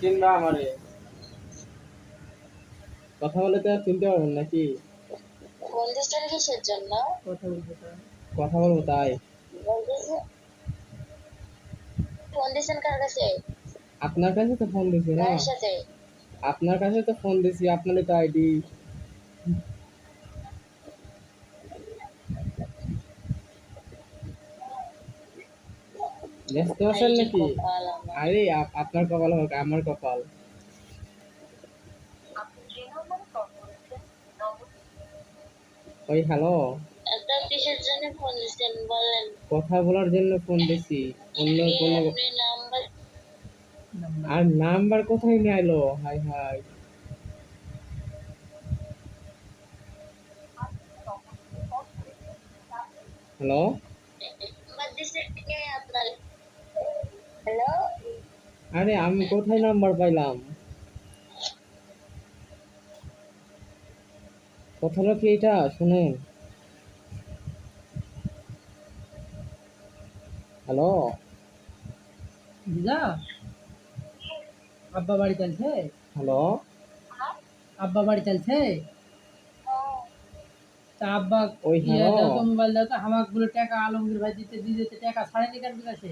চিনবা আমারে? কথা বলে তো আর চিনতে পারবেন নাকি? ফোন দিচ্ছেন কিসের জন্য? কথা বলবো তাই। বলতেছে ফোন দিচ্ছেন কার কাছে? আপনার কাছে তো ফোন দিছি না? কার সাথে? আপনার কাছে তো ফোন দিছি, আপনারই তো আইডি। ব্যস্ত এই আছেন যে নাকি? কপাল আমার। আরে আপনার কপাল হোক আমার কপাল। ওই হ্যালো, একটা কিসের জন্য ফোন দিচ্ছেন বলেন? কথা বলার জন্য ফোন দিছি। অন্য কি কোনো আপনি নাম্বার? আর নাম্বার কোথায় নিয়ে আইলো? High high. হ্যালো, নাম্বার দিছে কে আপনার? হ্যালো? আরে আমি কোথায় নাম্বার পাইলাম? কথাটা কি এটা শুনেন? হ্যালো, বুঝা আব্বা বাড়ি চলছে, হ্যালো, আব্বা বাড়ি চলছে। তা আব্বা ওই ইয়া হ্যালো, দাও তো, মোবাইল দাও তো, হামাক বলে টাকা আলমগীর ভাই দিতে টাকা ছাড়েনি কেন কাছে?